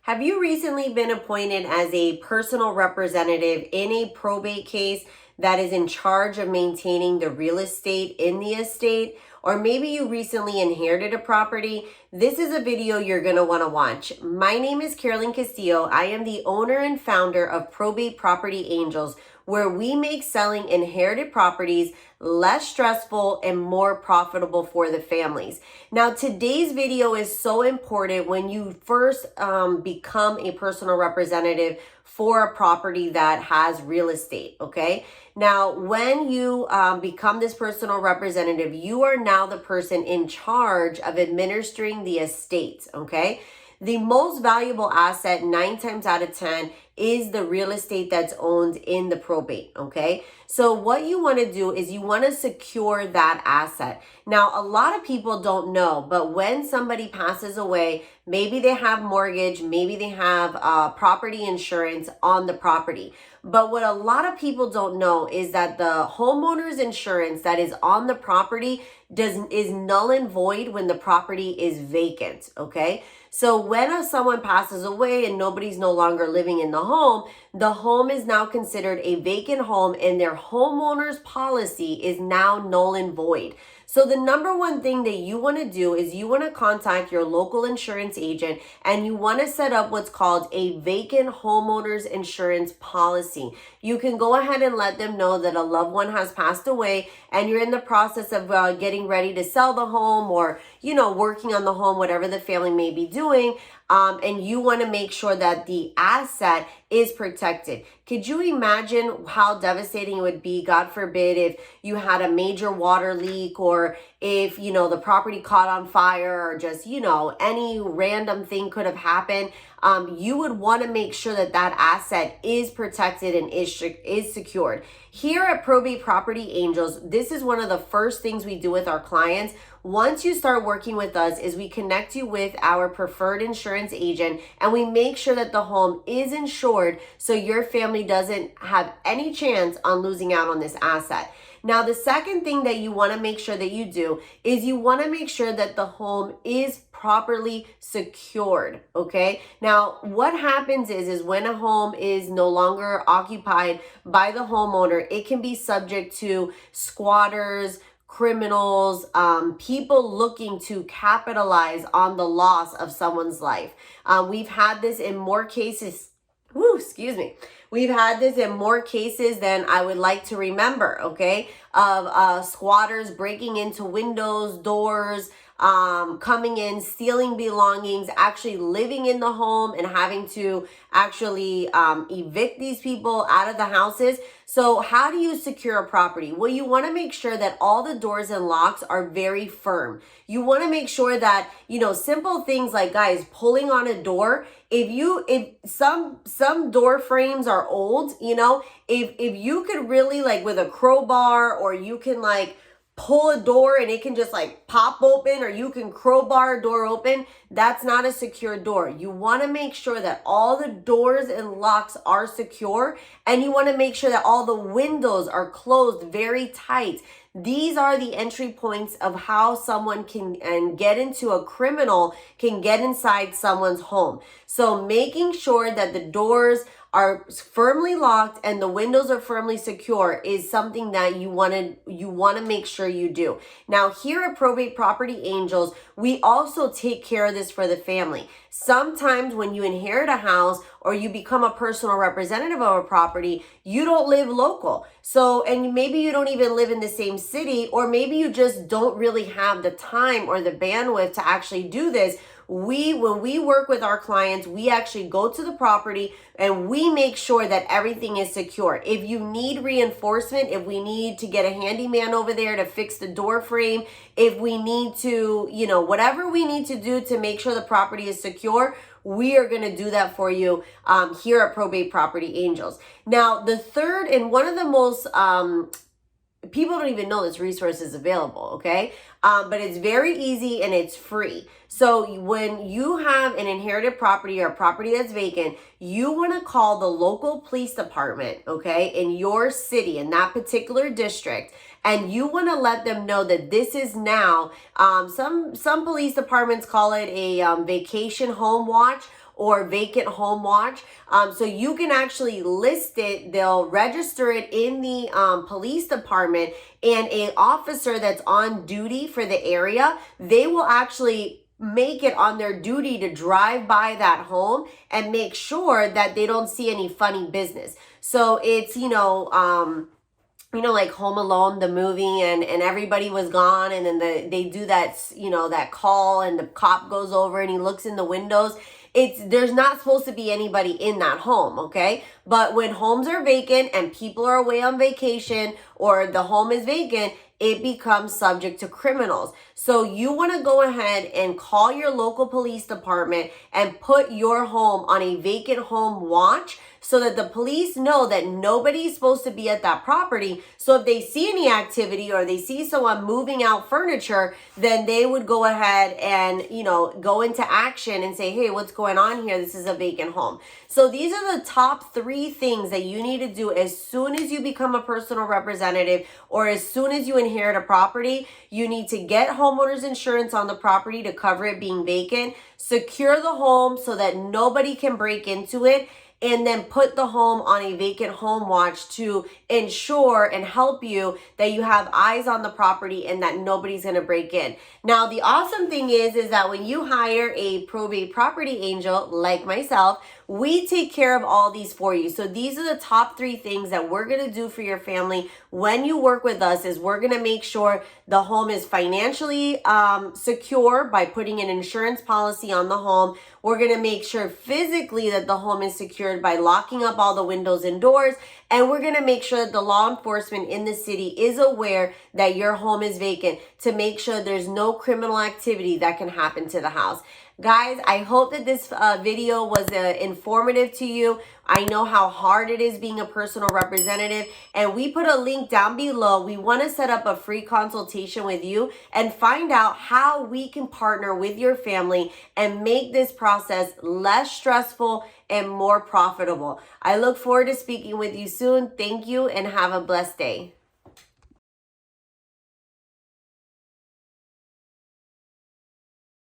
Have you recently been appointed as a personal representative in a probate case that is in charge of maintaining the real estate in the estate? Or maybe you recently inherited a property? This is a video you're going to want to watch. My name is Carolynn Castillo. I am the owner and founder of Probate Property Angels, where we make selling inherited properties less stressful and more profitable for the families. Now, today's video is so important when you first become a personal representative for a property that has real estate, okay? Now, when you become this personal representative, you are now the person in charge of administering the estates, okay? The most valuable asset 9 times out of 10 is the real estate that's owned in the probate, okay? So what you want to do is you want to secure that asset. Now, a lot of people don't know, but when somebody passes away, maybe they have mortgage, maybe they have property insurance on the property. But what a lot of people don't know is that the homeowner's insurance that is on the property is null and void when the property is vacant, okay? So when someone passes away and nobody's no longer living in the home is now considered a vacant home and their homeowner's policy is now null and void. So the number one thing that you want to do is you want to contact your local insurance agent and you want to set up what's called a vacant homeowner's insurance policy. You can go ahead and let them know that a loved one has passed away and you're in the process of getting ready to sell the home or, working on the home, whatever the family may be doing. And you want to make sure that the asset is protected. Could you imagine how devastating it would be, God forbid, if you had a major water leak or if, the property caught on fire or just, any random thing could have happened. You would want to make sure that that asset is protected and is secured. Here at Probate Property Angels, this is one of the first things we do with our clients. Once you start working with us is we connect you with our preferred insurance agent and we make sure that the home is insured so your family doesn't have any chance on losing out on this asset. Now, the second thing that you want to make sure that you do is you want to make sure that the home is properly secured, okay? Now, what happens is when a home is no longer occupied by the homeowner, it can be subject to squatters, criminals, people looking to capitalize on the loss of someone's life. We've had this in more cases. We've had this in more cases than I would like to remember, okay? Of squatters breaking into windows, doors, coming in, stealing belongings, actually living in the home and having to actually evict these people out of the houses. So how do you secure a property? Well, you want to make sure that all the doors and locks are very firm. You want to make sure that, simple things like, guys, pulling on a door, if some door frames are old, if you could really with a crowbar or you can pull a door and it can just pop open or you can crowbar a door open, that's not a secure door. You want to make sure that all the doors and locks are secure and you want to make sure that all the windows are closed very tight. These are the entry points of how someone can get into a criminal can get inside someone's home. So making sure that the doors are firmly locked and the windows are firmly secure is something that you want to make sure you do. Now, here at Probate Property Angels, we also take care of this for the family. Sometimes when you inherit a house or you become a personal representative of a property, you don't live local. So, and maybe you don't even live in the same city, or maybe you just don't really have the time or the bandwidth to actually do this. When we work with our clients, we actually go to the property and we make sure that everything is secure. If you need reinforcement, if we need to get a handyman over there to fix the door frame, if we need to, whatever we need to do to make sure the property is secure, we are going to do that for you here at Probate Property Angels. Now, the third and one of the most people don't even know this resource is available, okay? But it's very easy and it's free. So when you have an inherited property or a property that's vacant, you want to call the local police department, okay, in your city, in that particular district, and you want to let them know that this is now, some police departments call it a vacation home watch, or vacant home watch. So you can actually list it. They'll register it in the police department, and a officer that's on duty for the area, they will actually make it on their duty to drive by that home and make sure that they don't see any funny business. So it's, like Home Alone, the movie, and everybody was gone, and then they do that, that call, and the cop goes over and he looks in the windows. There's not supposed to be anybody in that home, okay? But when homes are vacant and people are away on vacation, or the home is vacant, it becomes subject to criminals. So you want to go ahead and call your local police department and put your home on a vacant home watch, so that the police know that nobody's supposed to be at that property. So if they see any activity or they see someone moving out furniture, then they would go ahead and, go into action and say, hey, what's going on here? This is a vacant home. So these are the top 3 things that you need to do as soon as you become a personal representative, or as soon as you inherit a property. You need to get homeowners insurance on the property to cover it being vacant, secure the home so that nobody can break into it, and then put the home on a vacant home watch to ensure and help you that you have eyes on the property and that nobody's going to break in. Now, the awesome thing is that when you hire a probate property angel like myself, we take care of all these for you. So these are the top 3 things that we're going to do for your family when you work with us. Is we're going to make sure the home is financially secure by putting an insurance policy on the home. We're going to make sure physically that the home is secured by locking up all the windows and doors. And we're going to make sure that the law enforcement in the city is aware that your home is vacant, to make sure there's no criminal activity that can happen to the house. Guys, I hope that this video was informative to you. I know how hard it is being a personal representative, and we put a link down below. We want to set up a free consultation with you and find out how we can partner with your family and make this process less stressful and more profitable. I look forward to speaking with you soon. Thank you, and have a blessed day.